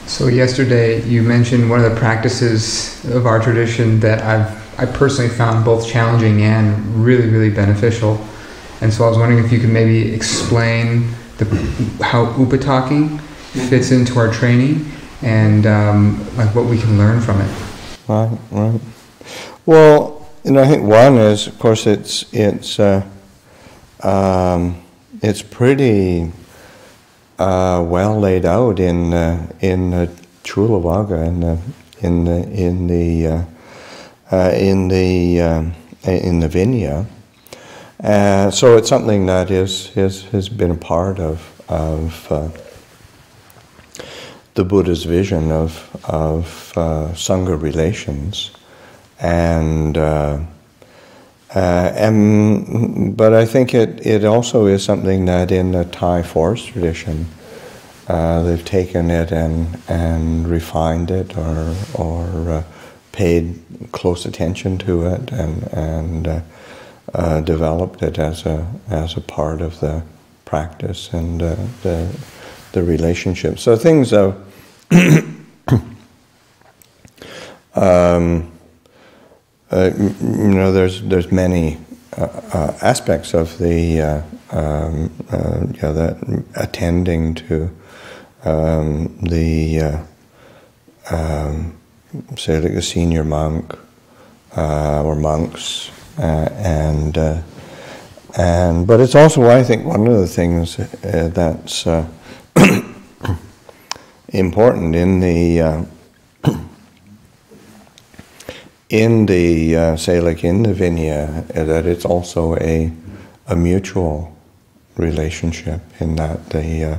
So yesterday you mentioned one of the practices of our tradition that I personally found both challenging and really, really beneficial. And so I was wondering if you could maybe explain how upatthaking fits into our training and like what we can learn from it. Right. Well, I think one is, of course, it's pretty well laid out in the Chulavagga in the Vinaya. So it's something that has been a part of the Buddha's vision of Sangha relations, but I think it also is something that in the Thai forest tradition they've taken it and refined it or paid close attention to it and developed it as a part of the practice and the relationship. So things of there's many aspects of the that attending to say like a senior monk or monks, but it's also, I think, one of the things that's important in the say like in the Vinaya, that it's also a mutual relationship in that the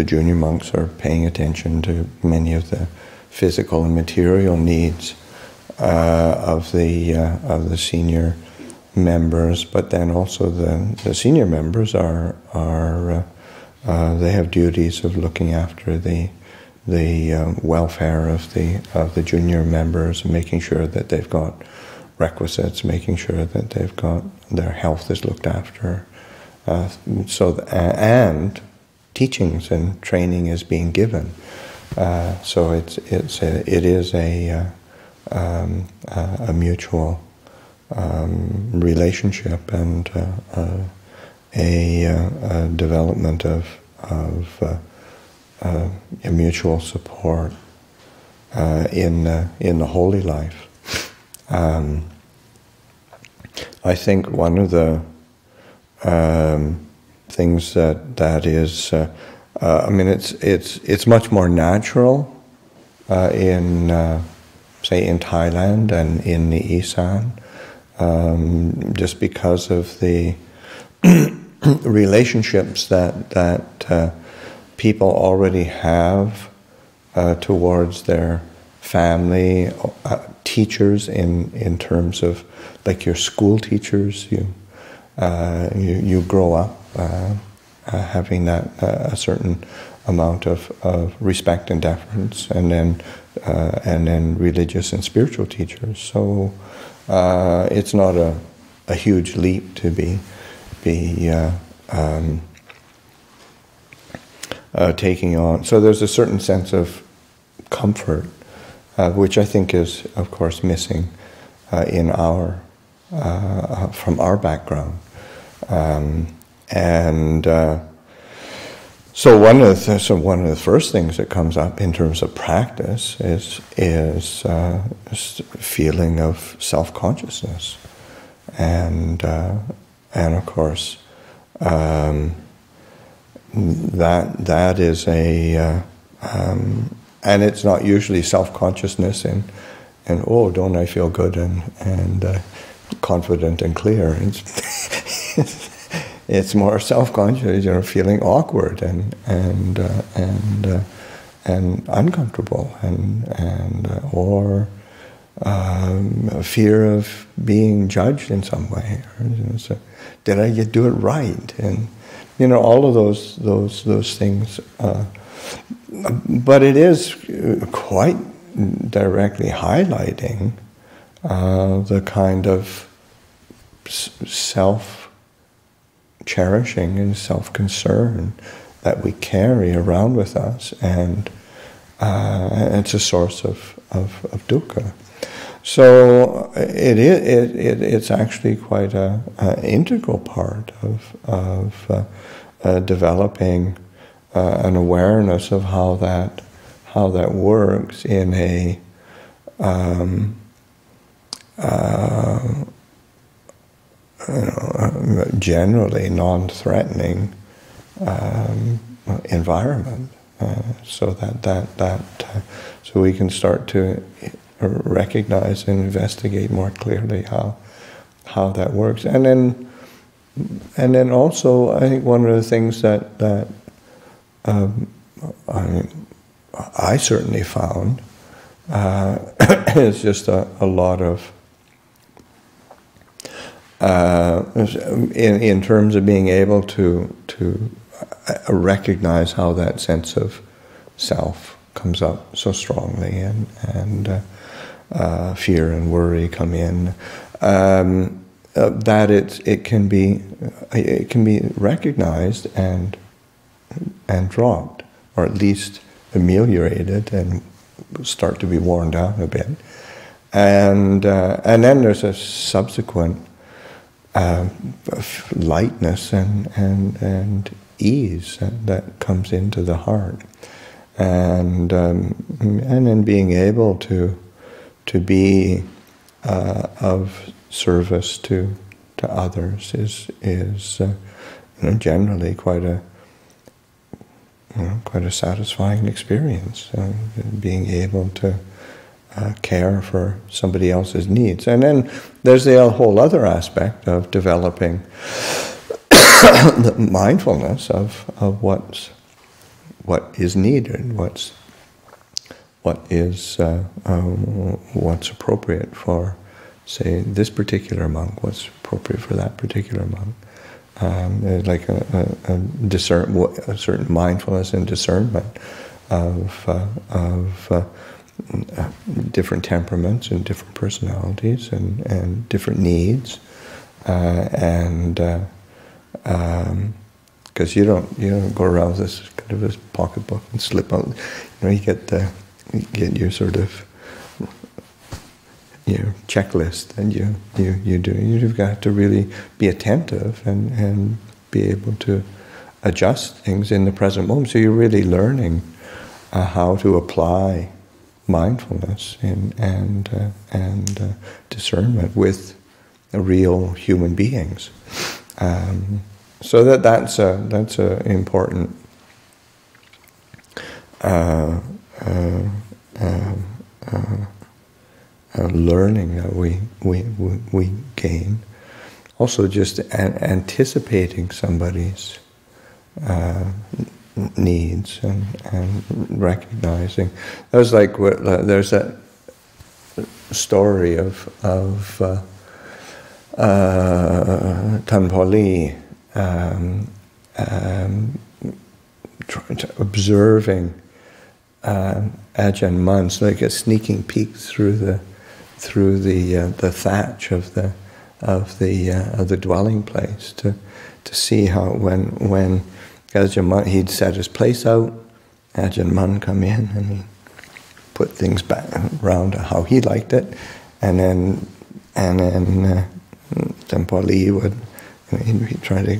junior monks are paying attention to many of the physical and material needs of the senior members, but then also the senior members are they have duties of looking after the welfare of the junior members, and making sure that they've got requisites, making sure that they've got their health is looked after, and teachings and training is being given. So it is a mutual relationship and a development of a mutual support in the holy life. I think one of the things that is, it's much more natural in say in Thailand and in the Isan, just because of the relationships that people already have towards their family, teachers in terms of like your school teachers. You grow up having that a certain amount of respect and deference, and then religious and spiritual teachers. So it's not a huge leap to be taking on. So there's a certain sense of comfort, which I think is, of course, missing in our from our background. So one of the first things that comes up in terms of practice is a feeling of self-consciousness, and of course that is and it's not usually self-consciousness and oh, don't I feel good and confident and clear. It's more self-conscious, feeling awkward and uncomfortable or a fear of being judged in some way. So, did I do it right? And all of those things. But it is quite directly highlighting the kind of self-cherishing and self-concern that we carry around with us, and it's a source of dukkha. So it's actually quite an integral part of developing an awareness of how that works in a generally non-threatening environment, so so we can start to recognize and investigate more clearly how that works. And then also, I think one of the things that I certainly found is just a lot of in terms of being able to recognize how that sense of self comes up so strongly, and fear and worry come in, that it can be recognized and dropped, or at least ameliorated and start to be worn down a bit, and then there's a subsequent lightness and ease that comes into the heart, and then being able to be of service to others is generally quite a satisfying experience. Being able to care for somebody else's needs, and then there's the whole other aspect of developing the mindfulness of what is needed, what's appropriate for, say, this particular monk, what's appropriate for that particular monk. Like a certain mindfulness and discernment of different temperaments and different personalities and different needs, because you don't go around with this kind of this pocketbook and slip out. You get your sort of your checklist, and you've got to really be attentive and be able to adjust things in the present moment. So you're really learning how to apply mindfulness and discernment with real human beings. So that's a important learning that we gain. Also, just anticipating somebody's needs and recognizing. That was like there's that story of Tanpali observing Ajahn Mun's, like a sneaking peek through the thatch of the dwelling place to see how when Ajahn Mun, he'd set his place out, Ajahn Mun come in and he put things back around to how he liked it, and then Tanpali would he'd try to,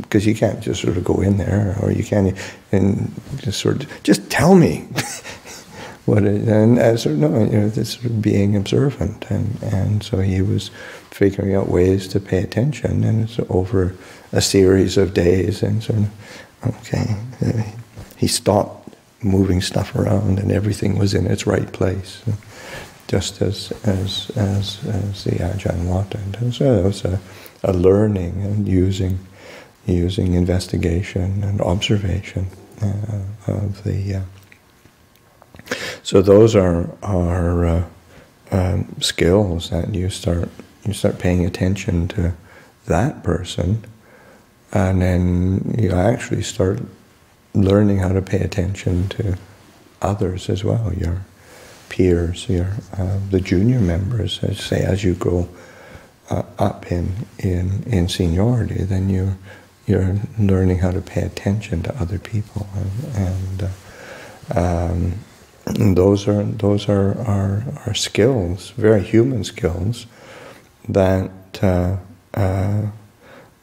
because you can't just sort of go in there, or you can't and just tell me what it, and sort of this sort of being observant, and so he was figuring out ways to pay attention, and it's over a series of days, and sort of he stopped moving stuff around, and everything was in its right place, just as the Ajahn wanted. And so it was a learning and using investigation and observation of the. So those are skills that you start paying attention to that person, and then you actually start learning how to pay attention to others as well, your peers, the junior members. As you go up in seniority, then you you're learning how to pay attention to other people, and those are skills, very human skills that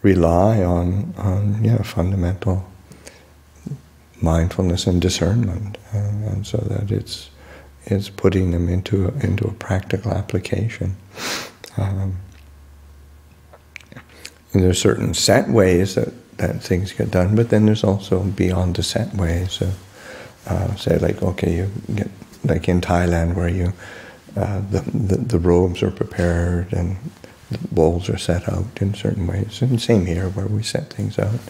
rely on fundamental mindfulness and discernment, and so that it's putting them into a practical application. And there's certain set ways that things get done, but then there's also beyond the set ways. Say like, okay, you get like in Thailand where you the robes are prepared and the bowls are set out in certain ways, and same here where we set things out.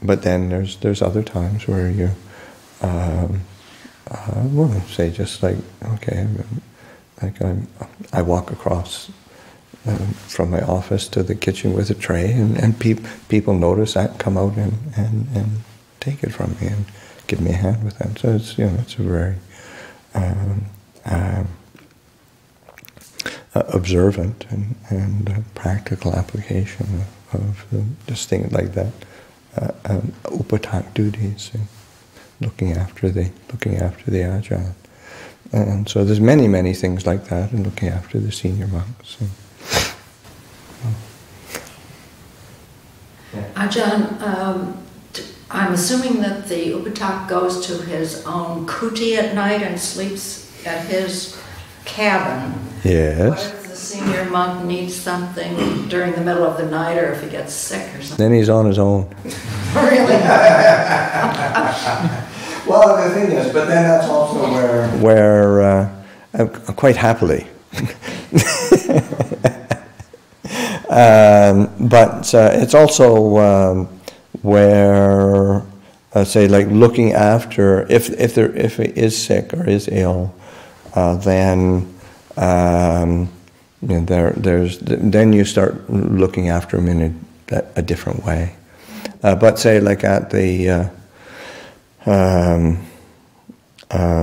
But then there's other times where you well, say just like, okay, like I walk across from my office to the kitchen with a tray, and people notice that, come out and take it from me and give me a hand with that. So it's it's a very observant and practical application of just things like that, upatthaking duties, looking after the Ajahn. And so there's many things like that, and looking after the senior monks. Ajahn, I'm assuming that the upatthaking goes to his own kuti at night and sleeps at his cabin. Yes. What if the senior monk needs something during the middle of the night, or if he gets sick or something? Then he's on his own. Really? Well, the thing is, but then that's also where quite happily. But it's also where, say, like looking after, if he is sick or is ill, then then you start looking after him in a different way. But say, like at the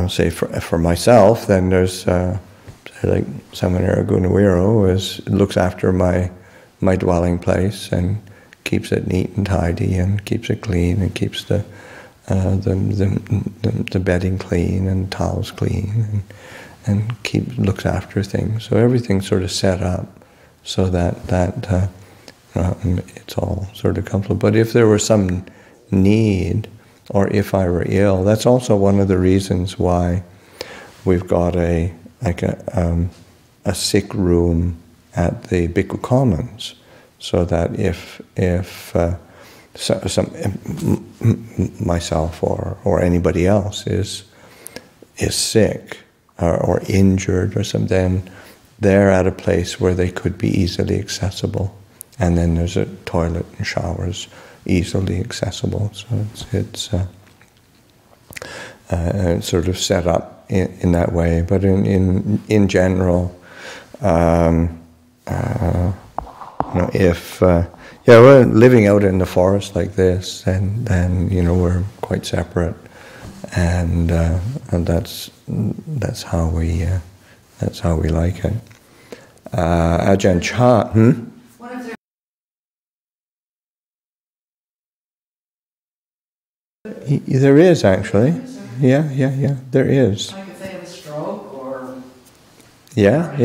say for myself, then there's like Samanera Gunawiro looks after my dwelling place and keeps it neat and tidy and keeps it clean and keeps the bedding clean and towels clean and looks after things. So everything's sort of set up so that it's all sort of comfortable. But if there were some need, or if I were ill, that's also one of the reasons why we've got a sick room at the Bhikkhu Commons, so that if myself or anybody else is sick or injured or something, then they're at a place where they could be easily accessible, and then there's a toilet and showers easily accessible. So it's sort of set up in that way. But in general, if we're living out in the forest like this, then we're quite separate, and that's how we like it. Ajahn Chah. There is actually. Yeah. There is. Like if they have a stroke or Yeah.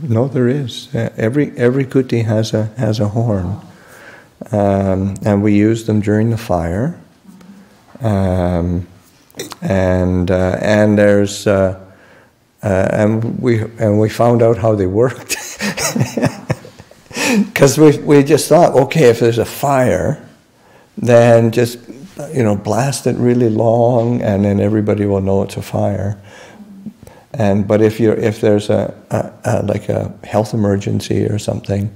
No, there is. Every kuti has a horn, and we use them during the fire. And there's and we found out how they worked, because we just thought, okay, if there's a fire, then just blast it really long, and then everybody will know it's a fire. But if there's a like a health emergency or something,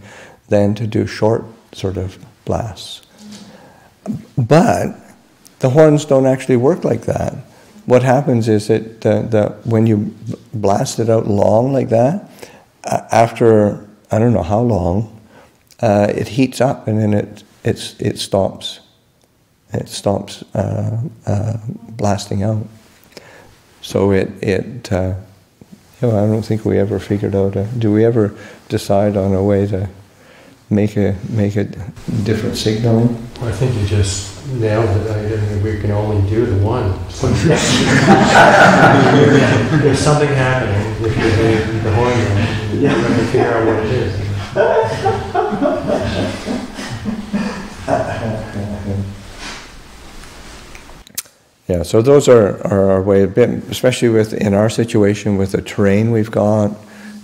then to do short sort of blasts. But the horns don't actually work like that. What happens is that when you blast it out long like that, after I don't know how long, it heats up, and then it stops. It stops blasting out. So I don't think we ever figured out do we ever decide on a way to make a different signal? I think you just nailed it. I think we can only do the one. So there's something happening with the horn. You're going to figure out what it is. Yeah, so those are our way of being, especially in our situation with the terrain we've got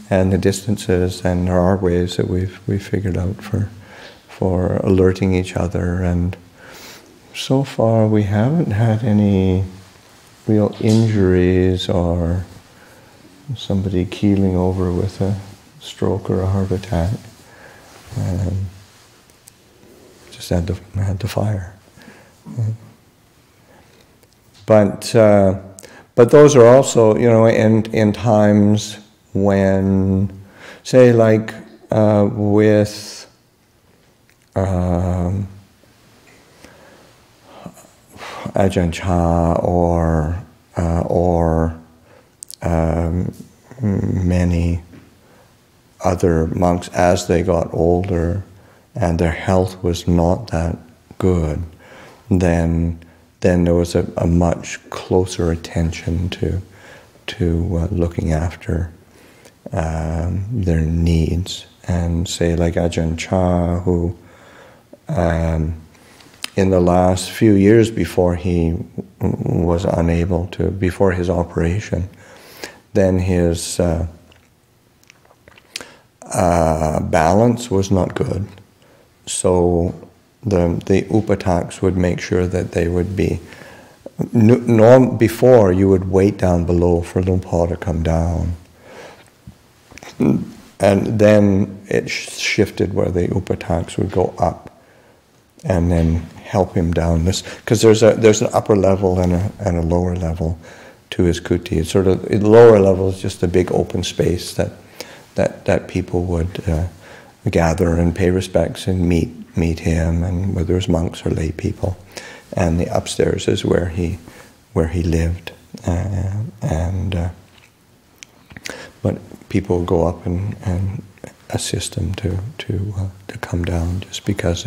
and the distances, and there are ways that we've figured out for alerting each other. And so far we haven't had any real injuries or somebody keeling over with a stroke or a heart attack. Just had to fire. But those are also, in times when, say, like with Ajahn Chah or many other monks, as they got older and their health was not that good, then there was a much closer attention to looking after their needs. And say like Ajahn Chah, who in the last few years before he was unable to, before his operation, then his balance was not good. So the upattaks would make sure that they would be, before you would wait down below for Luang Por to come down. And then it shifted where the upattaks would go up and then help him down this, because there's an upper level and a lower level to his kuti. It's sort of, the lower level is just a big open space that people would gather and pay respects and meet him, and whether it's monks or lay people. And the upstairs is where he lived, but people would go up and assist him to come down, just because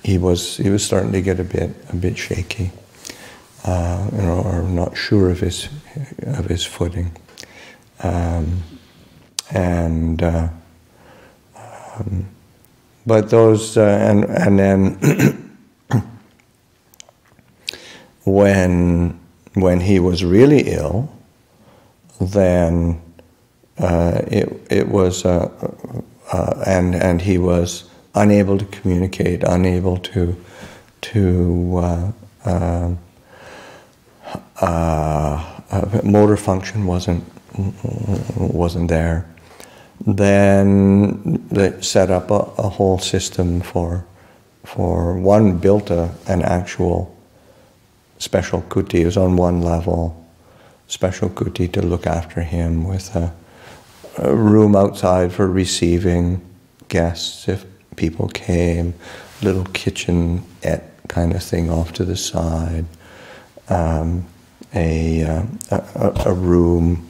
he was starting to get a bit shaky, or not sure of his footing, but those and then when he was really ill, then it was and he was unable to communicate, unable to motor function wasn't there. Then they set up a whole system for one, built an actual special kuti. It was on one level, special kuti to look after him, with a room outside for receiving guests if people came, little kitchenette kind of thing off to the side, a room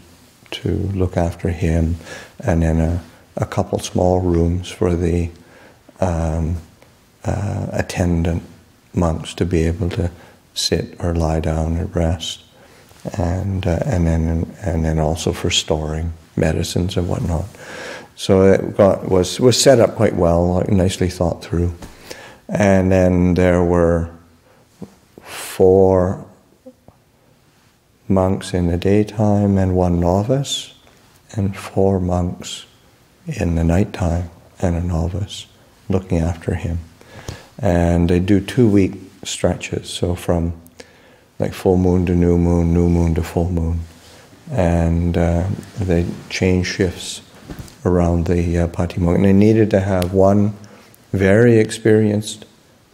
to look after him, and then a couple small rooms for the attendant monks to be able to sit or lie down and rest, and then also for storing medicines and whatnot. So it was set up quite well, nicely thought through. And then there were 4 monks in the daytime and 1 novice, and 4 monks in the nighttime and a novice looking after him. And they do 2-week stretches, so from like full moon to new moon to full moon. And they change shifts around the Patimokkha. And they needed to have one very experienced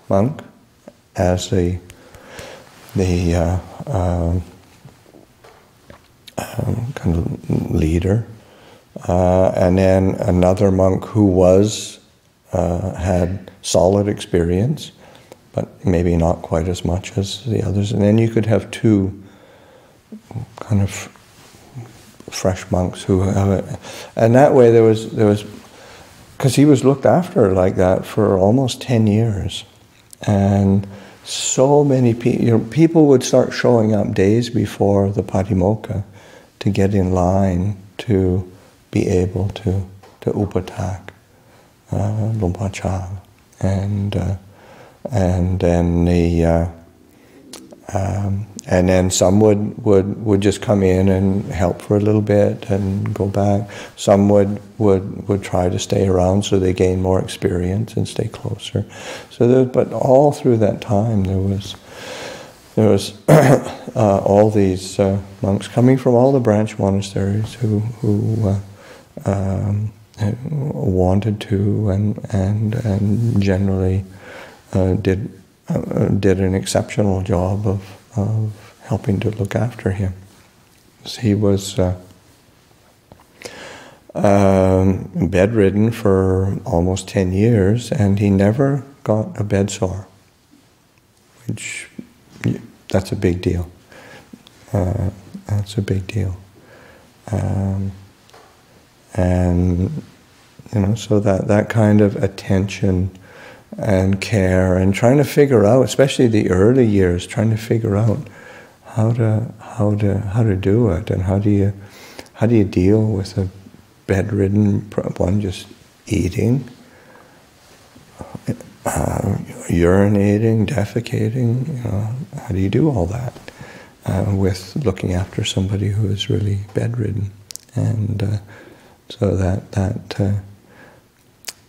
monk as the kind of leader, and then another monk who had solid experience, but maybe not quite as much as the others. And then you could have 2 kind of fresh monks who have it. And that way there was, because he was looked after like that for almost 10 years. And so many people, people would start showing up days before the Patimokkha to get in line to be able to upatthak Luang Por Chah. And then some would just come in and help for a little bit and go back. Some would try to stay around so they gain more experience and stay closer. So, but all through that time there was all these monks coming from all the branch monasteries who wanted to and generally did an exceptional job of helping to look after him. He was bedridden for almost 10 years, and he never got a bed sore, which, that's a big deal. That's a big deal. And, so that kind of attention and care, and trying to figure out, especially the early years, trying to figure out how to do it, and how do you deal with a bedridden one just eating, urinating, defecating. How do you do all that with looking after somebody who is really bedridden? And so that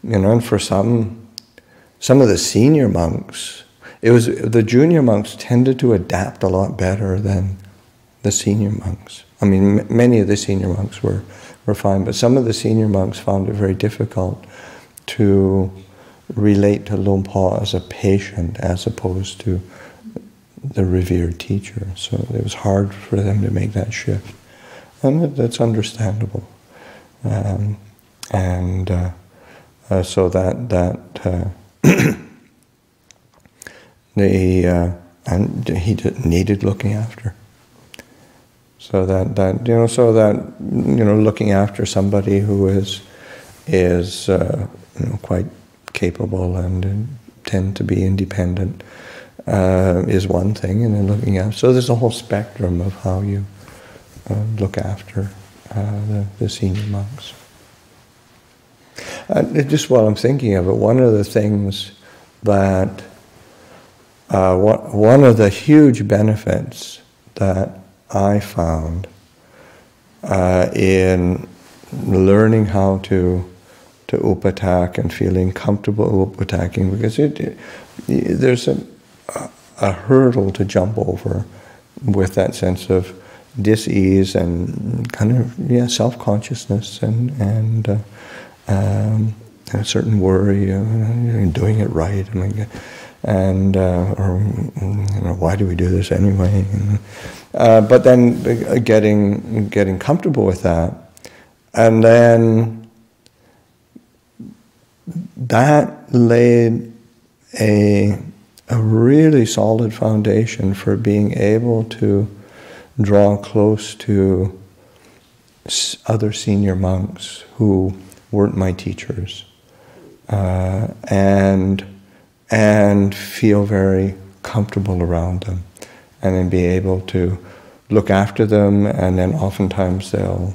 and for some of the senior monks, the junior monks tended to adapt a lot better than the senior monks. I mean, many of the senior monks were fine, but some of the senior monks found it very difficult to relate to Luang Por as a patient as opposed to the revered teacher. So it was hard for them to make that shift, and that's understandable. So that and he needed looking after. So looking after somebody who is quite capable and tend to be independent is one thing, and then looking after. So there's a whole spectrum of how you look after the senior monks. Just while I'm thinking of it, one of the things that one of the huge benefits that I found in learning how to upatthack and feeling comfortable upatthaking, because there's a hurdle to jump over with that sense of dis-ease and kind of self-consciousness and a certain worry, doing it right, and or why do we do this anyway? But then getting comfortable with that, and then that laid a really solid foundation for being able to draw close to other senior monks who weren't my teachers, and feel very comfortable around them, and then be able to look after them, and then oftentimes they'll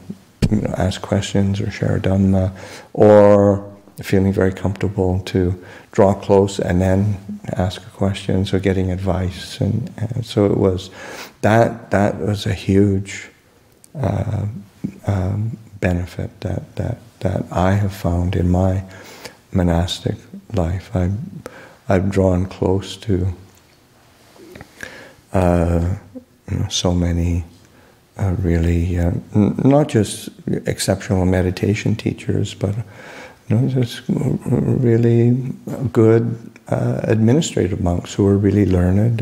ask questions or share Dhamma, or feeling very comfortable to draw close and then ask a question, so getting advice, and so it was that was a huge benefit that I have found in my monastic life. I've drawn close to so many really not just exceptional meditation teachers, but just really good administrative monks who were really learned,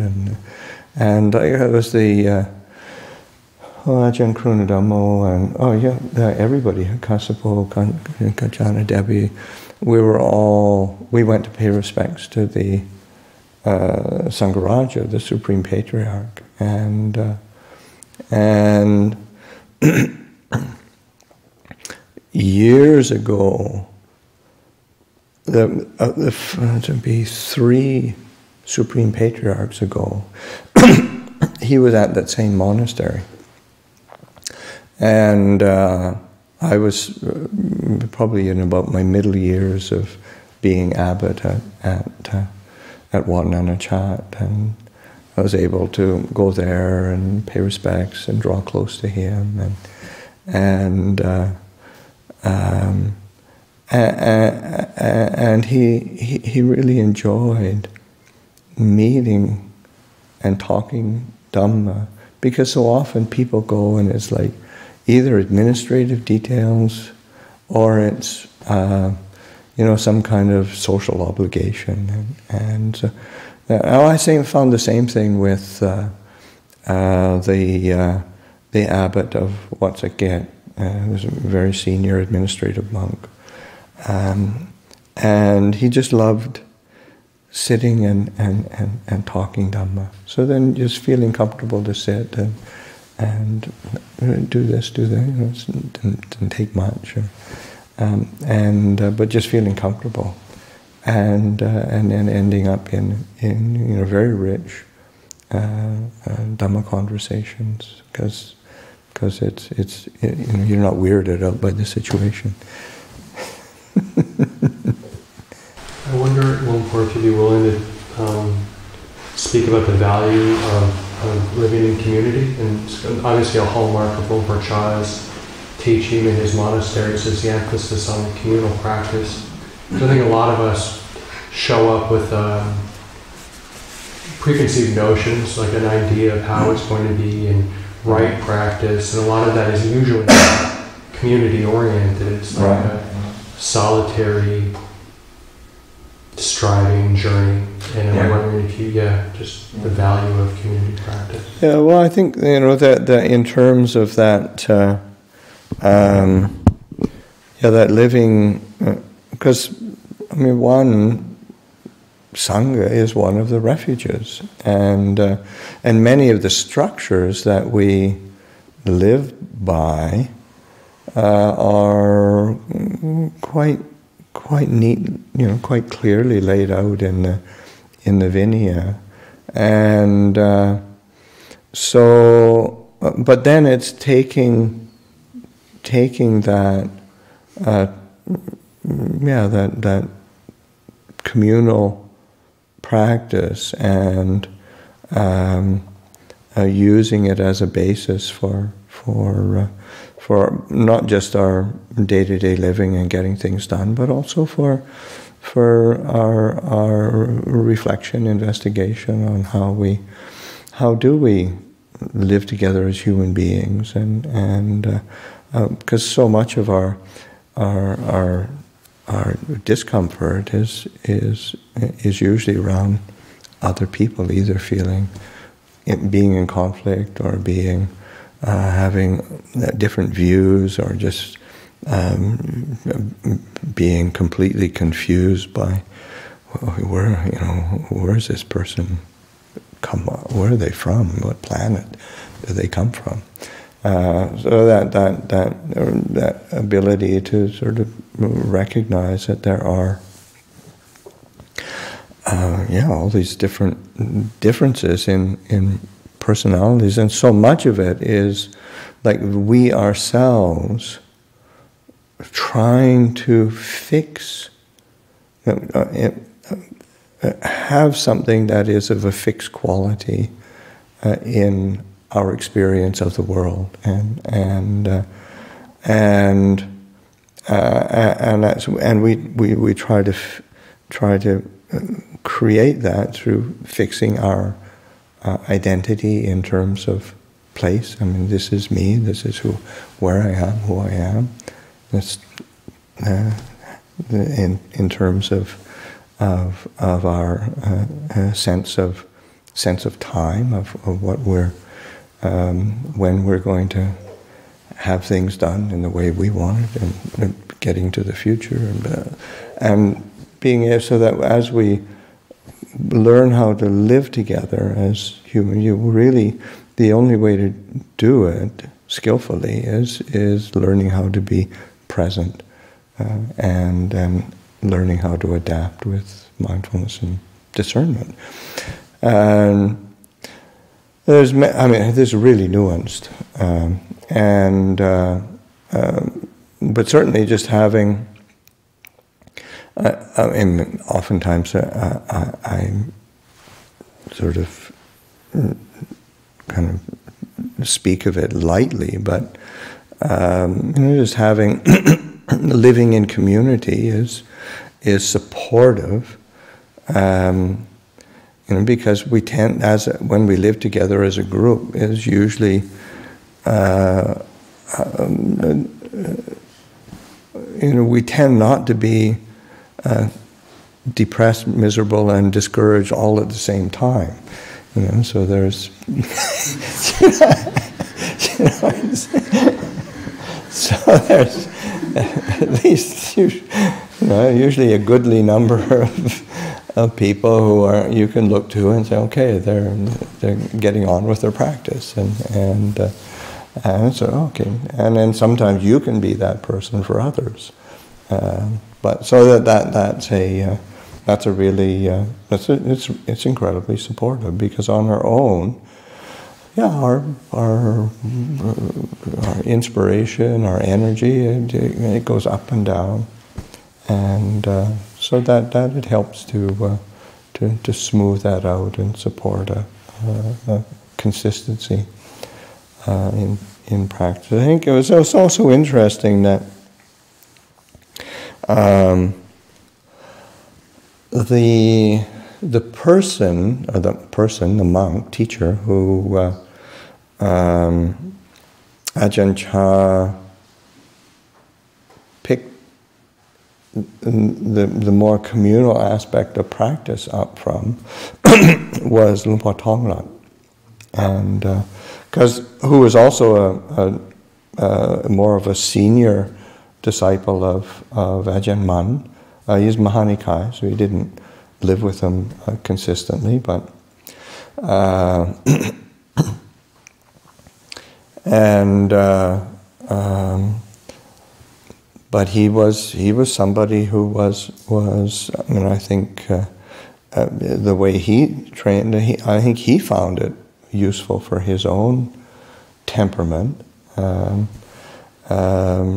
and it was the Ajahn Krunadamo, and everybody, Kasapo, Kajana, Debbie. We went to pay respects to the Sangharaja, the Supreme Patriarch, and years ago, to be 3 Supreme Patriarchs ago, he was at that same monastery. And I was probably in about my middle years of being abbot at Wat Nanachat, and I was able to go there and pay respects and draw close to him, and he really enjoyed meeting and talking Dhamma, because so often people go and it's like either administrative details or it's some kind of social obligation, and I found the same thing with the abbot of Wat Saket, who was a very senior administrative monk, and he just loved sitting and talking Dhamma. So then just feeling comfortable to sit and do this, do that. It didn't take much, but just feeling comfortable, and then ending up in very rich Dhamma conversations, because it's you're not weirded out by the situation. I wonder, Luang Por, if you'd be willing to speak about the value of living in community. And obviously a hallmark of Luang Por Chah's teaching in his monastery is the emphasis on the communal practice. So I think a lot of us show up with preconceived notions, like an idea of how it's going to be in right practice, and a lot of that is usually community oriented. It's like a solitary striving journey, and I'm wondering if you, just the value of community practice. Yeah, well, I think that in terms of that, that living, because one sangha is one of the refuges, and many of the structures that we live by are quite neat, quite clearly laid out in the Vinaya, and but then it's taking that that communal practice and using it as a basis for not just our day-to-day living and getting things done, but also for our reflection, investigation on how do we live together as human beings, and because so much of our discomfort is usually around other people, either being in conflict or having different views, or just being completely confused by where is this person where are they from? What planet do they come from? So that ability to sort of recognize that there are all these differences in personalities, and so much of it is like we ourselves trying to have something that is of a fixed quality in our experience of the world, and we try to create that through fixing our identity in terms of place. I mean, this is me. This is where I am, who I am. That's in terms of our sense of time, of what we're when we're going to have things done in the way we want it, and getting to the future, and being able, so that as we learn how to live together as human, the only way to do it skillfully is learning how to be present and learning how to adapt with mindfulness and discernment. And this is really nuanced, but certainly just having. Oftentimes I sort of kind of speak of it lightly, but just having living in community is supportive, because we tend, when we live together as a group, is usually we tend not to be depressed, miserable, and discouraged all at the same time. So there's, so there's at least usually a goodly number of people who you can look to and say, okay, they're getting on with their practice, and so okay, and then sometimes you can be that person for others. But so that's a really it's incredibly supportive, because on our own, our inspiration, our energy, it goes up and down, and so that it helps to smooth that out and support a consistency in practice. I think it was also interesting that. The person, the monk, teacher, who Ajahn Chah picked the more communal aspect of practice up from was Luang Por Pasanno, and who was also a more of a senior disciple of Ajahn Mun. He's Mahanikai, so he didn't live with him consistently, but but he was somebody who was I think the way he trained, I think he found it useful for his own temperament.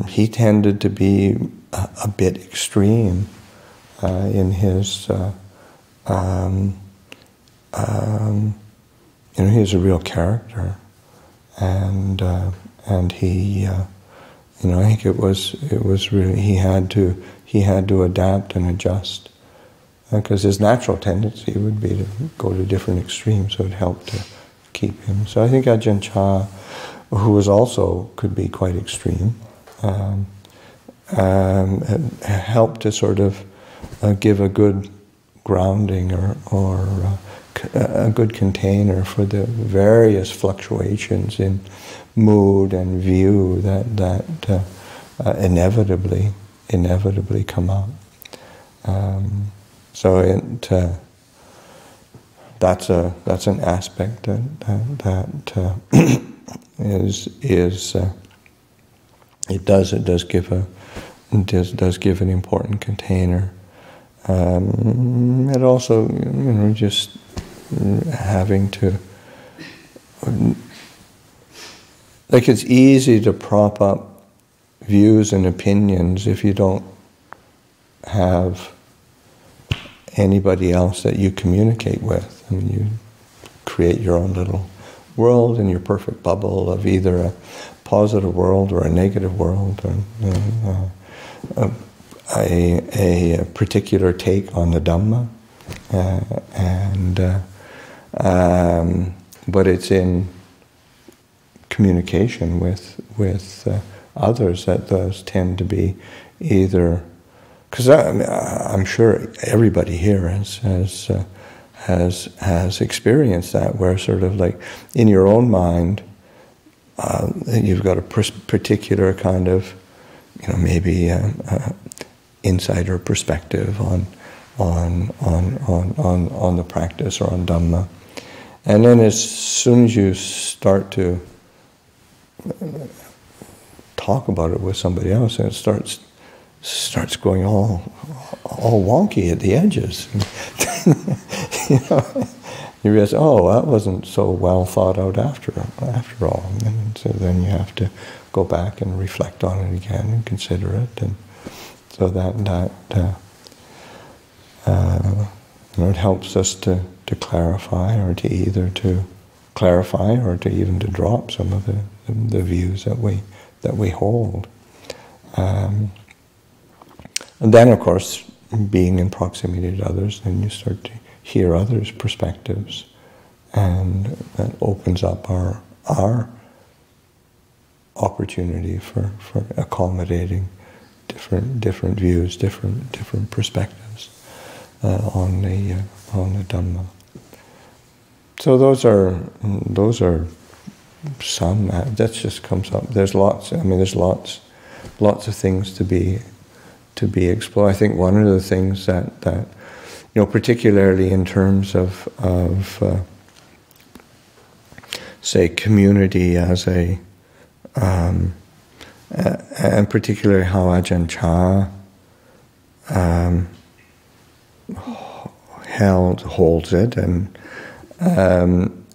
He tended to be a bit extreme in his, he's a real character, and he, I think it was really he had to adapt and adjust, because his natural tendency would be to go to different extremes, so it helped to keep him. So I think Ajahn Chah, who was also could be quite extreme, helped to sort of give a good grounding or a good container for the various fluctuations in mood and view that inevitably come up. So that's an aspect that it does give an important container. It also, just having to, like, it's easy to prop up views and opinions if you don't have anybody else that you communicate with. I mean, you create your own little world in your perfect bubble of either a positive world or a negative world, or a particular take on the Dhamma, but it's in communication with others that those tend to be either, because I'm sure everybody here has experienced that, where sort of like in your own mind you've got a particular kind of, maybe insider perspective on the practice or on Dhamma, and then as soon as you start to talk about it with somebody else, and it starts going all wonky at the edges. You know, you realize, oh, that wasn't so well thought out after all. And so then you have to go back and reflect on it again and consider it, and so that it helps us to clarify, or to either to clarify or to even to drop some of the views that we hold. And then, of course, being in proximity to others, then you start to hear others' perspectives, and that opens up our opportunity for accommodating different views, different perspectives on the Dhamma. So those are some. That just comes up. There's lots. I mean, there's lots of things to be explored. I think one of the things that you know, particularly in terms of say community as a and particularly how Ajahn Chah holds it, and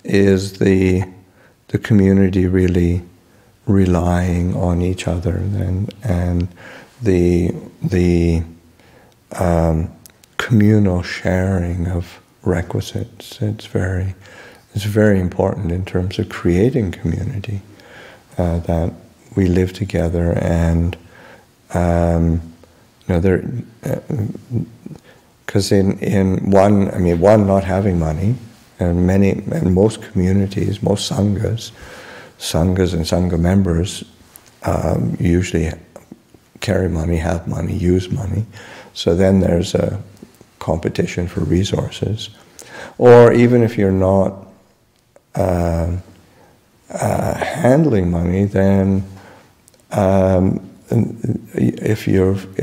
is the community really relying on each other, and the communal sharing of requisites. It's very important in terms of creating community, that we live together, and you know, there, because in one not having money, and most communities, most sanghas and sangha members usually carry money, have money, use money. So then there's a competition for resources. Or even if you're not handling money, then if you've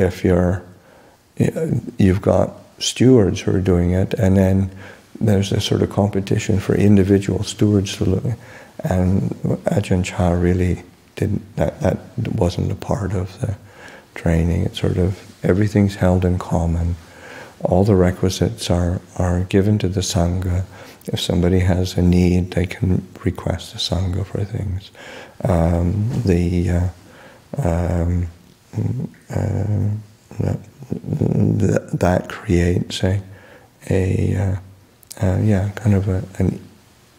got stewards who are doing it, and then there's a sort of competition for individual stewards to look. And Ajahn Chah really didn't. That wasn't a part of the training. It's sort of everything's held in common. All the requisites are given to the sangha. If somebody has a need, they can request the sangha for things. That creates kind of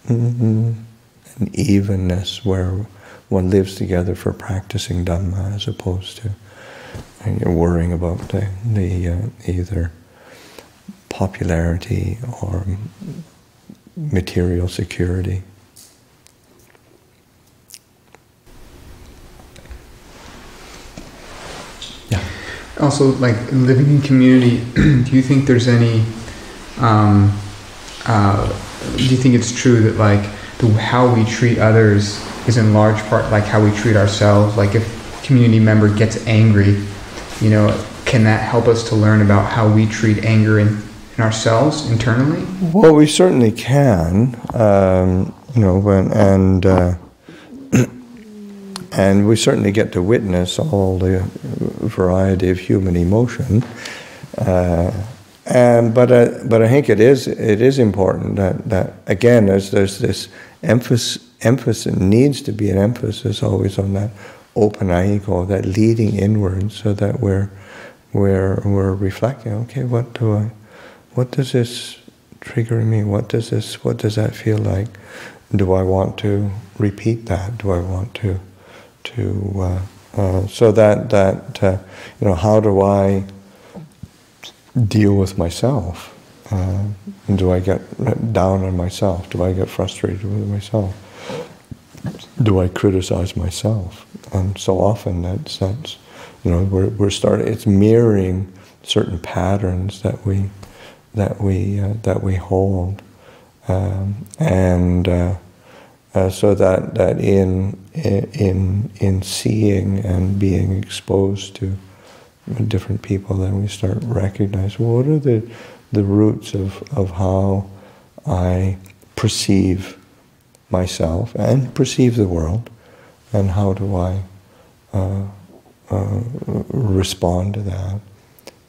an evenness where one lives together for practicing Dhamma, as opposed to worrying about the either popularity or material security. Yeah. Also, like living in community, do you think there's any? Do you think it's true that like how we treat others is in large part like how we treat ourselves? Like if a community member gets angry, you know, can that help us to learn about how we treat anger in ourselves internally? Well, we certainly can, you know, and we certainly get to witness all the variety of human emotion. But I think it is important that again there's this emphasis needs to be an emphasis always on that open-ego, that leading inward, so that we're reflecting. Okay, what does this trigger in me? What does that feel like? Do I want to repeat that? Do I want to so that you know, how do I deal with myself? Do I get down on myself? Do I get frustrated with myself? Do I criticize myself? And so often that's you know, we're starting. It's mirroring certain patterns that we hold, so that in seeing and being exposed to different people, then we start recognizing, well, what are the roots of how I perceive myself and perceive the world, and how do I respond to that?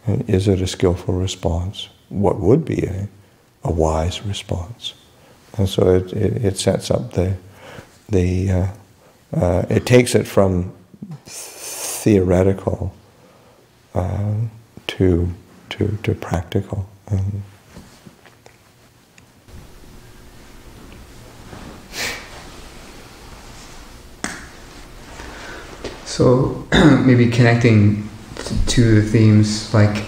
And is it a skillful response? What would be a wise response? And so it sets up it takes it from theoretical to practical. So maybe connecting to the themes, like,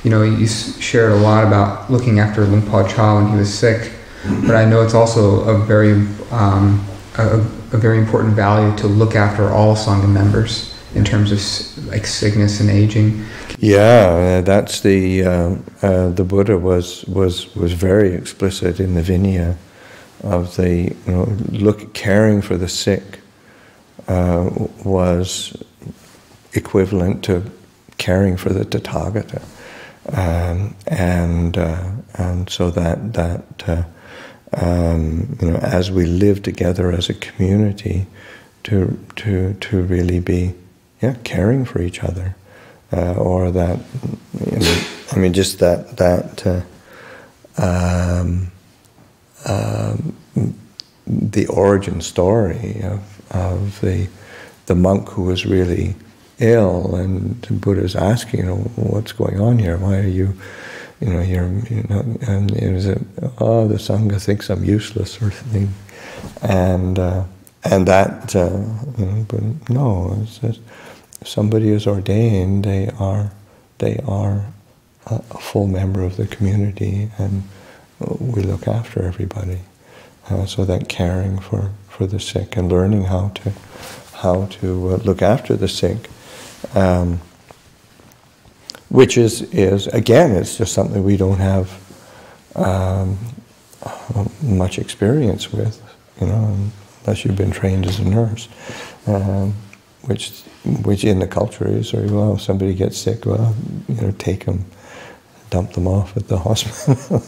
you shared a lot about looking after Luang Por Pasanno when he was sick, but I know it's also a very important value to look after all Sangha members in terms of like sickness and aging. Yeah, that's the Buddha was very explicit in the Vinaya of the caring for the sick was equivalent to caring for the Tathagata, and so that as we live together as a community, to really be caring for each other, or that just that the origin story of the monk who was really ill, and the Buddha's asking, what's going on here? Why are you, and it was the Sangha thinks I'm useless, sort of thing, and that, but no, it's just, if somebody is ordained, they are a full member of the community, and we look after everybody. So that caring for the sick and learning how to look after the sick, which is again, it's just something we don't have much experience with, unless you've been trained as a nurse, which in the culture is very well. If somebody gets sick, well, take them, dump them off at the hospital.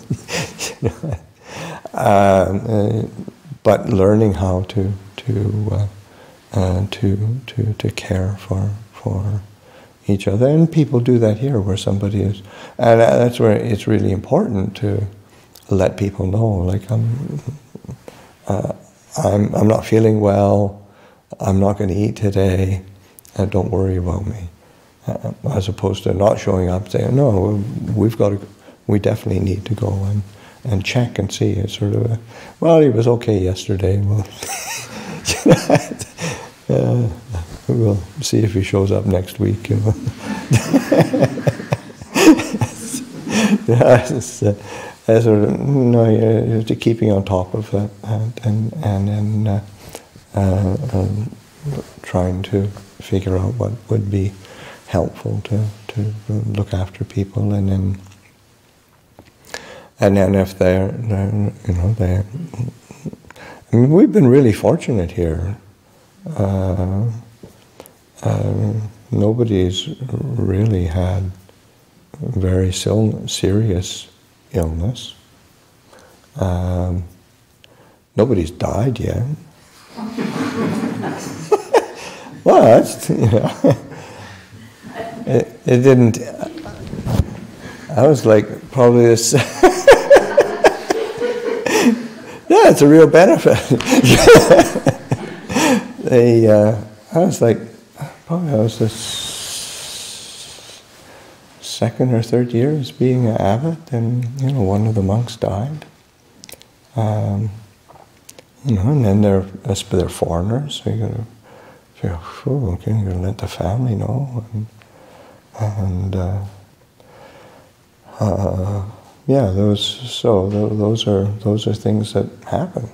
But learning how to care for each other, and people do that here, where somebody is, and that's where it's really important to let people know, like, I'm not feeling well, I'm not going to eat today, don't worry about me, as opposed to not showing up, saying, no, we definitely need to go and check and see. It's sort of well, he was okay yesterday. Well, we'll see if he shows up next week. You're keeping on top of it, and then trying to figure out what would be helpful to look after people, and then if they're we've been really fortunate here. Nobody's really had very serious illness. Nobody's died yet. Well, that's, it didn't. I was like, probably this. Yeah, it's a real benefit. I was like, probably I was the second or third year as being an abbot, and one of the monks died. And then they're foreigners, so you got to feel, okay, you're going to let the family know, yeah, those are things that happen,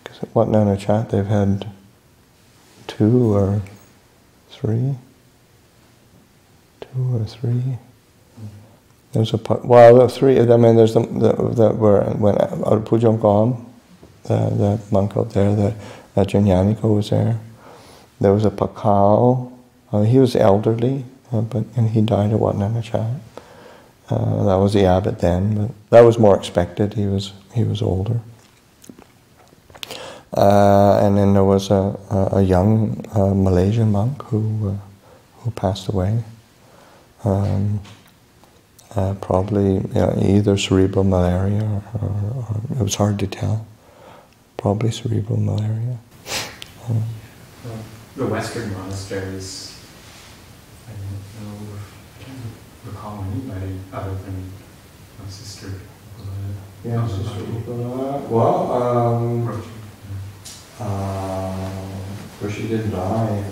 because at Wat Nana Chat they've had 2 or 3. There's 3 of them, and there's that went out of Pujong Gom, the monk out there, the Ajahn Chah was there. There was a Pakao, he was elderly, and he died at Wat Nana Chat. That was the abbot then, but that was more expected. He was older. And then there was a young Malaysian monk who passed away. Probably either cerebral malaria or it was hard to tell. Probably cerebral malaria. The Western monasteries, I don't know if I can recall anybody other than my sister. Yeah, Sister Upala. Well, well, she didn't die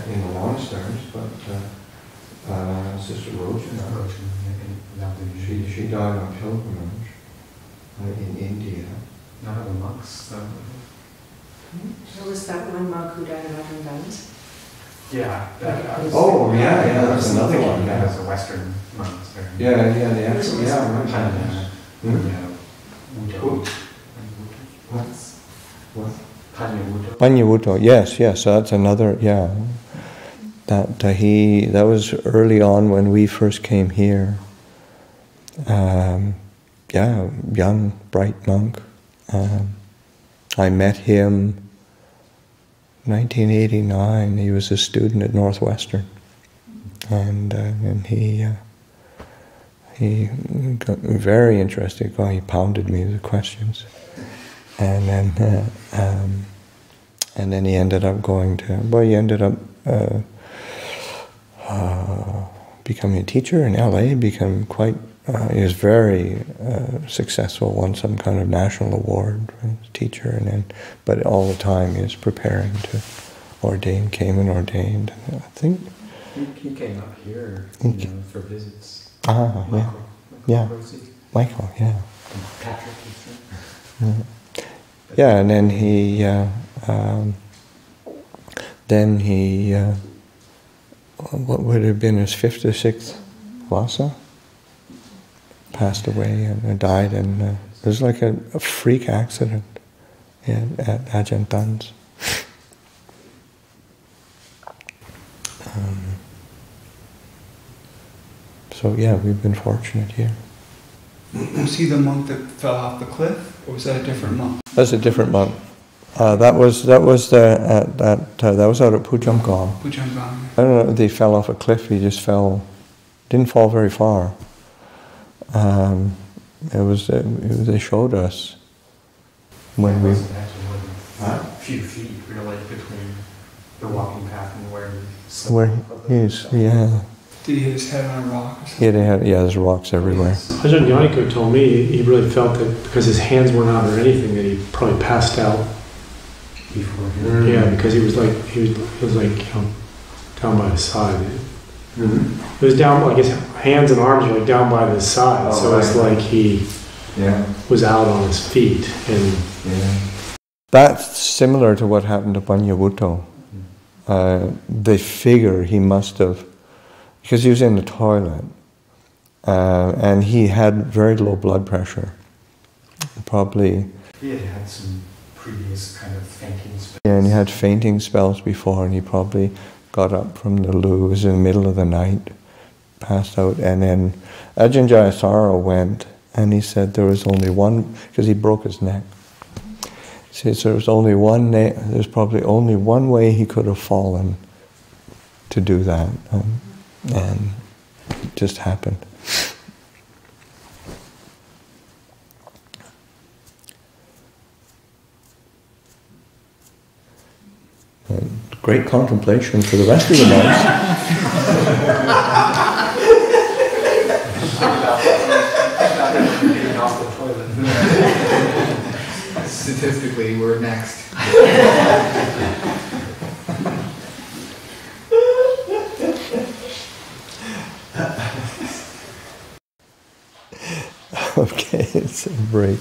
in the monasteries, but Sister Rojana, she died on pilgrimage in India. None of the monks. There was that one monk who died in Ajahn Chah's. Yeah. That's another one. That was a Western monastery. The actual, What? Panyawuto, yes, so that's another, that was early on when we first came here. Young, bright monk. I met him 1989. He was a student at Northwestern, and he got very interested. He pounded me with questions, and then he ended up going to. Well, he ended up becoming a teacher in LA. He was very successful. Won some kind of national award for his teacher, but all the time he was preparing to ordain. Came and ordained. I think he came up here for visits. Michael, yeah. And Patrick, and then he what would have been his 5th or 6th Vasa? Passed away and died, and it was like a freak accident at Ajahn Chah's. We've been fortunate here. Was he the monk that fell off the cliff, or was that a different monk? That's a different monk. That was out at Pujamgong. Pujamgong. I don't know if he fell off a cliff. He just didn't fall very far. They showed us when we. A few feet, really, between the walking path and where he is. Yeah. Did he hit his head on a rock or Yeah, something? there's rocks everywhere. Ajahn Yaniko told me he really felt that because his hands weren't out or anything, that he probably passed out before. Yeah, because he was like down by his side. It was down, like his hands and arms were like down by his side, so it's like he was out on his feet. That's similar to what happened to Panyawuto. They figure he must have, because he was in the toilet, and he had very low blood pressure. Probably. He had some previous kind of fainting spells. Yeah, and he had fainting spells before, and he probably got up from the loo. It was in the middle of the night, passed out, and then Ajahn Jayasara went, and he said there was only one, because he broke his neck. He said there was only one. There's probably only one way he could have fallen to do that, and it just happened. Great contemplation for the rest of the months. Statistically, we're next. Okay, it's a break.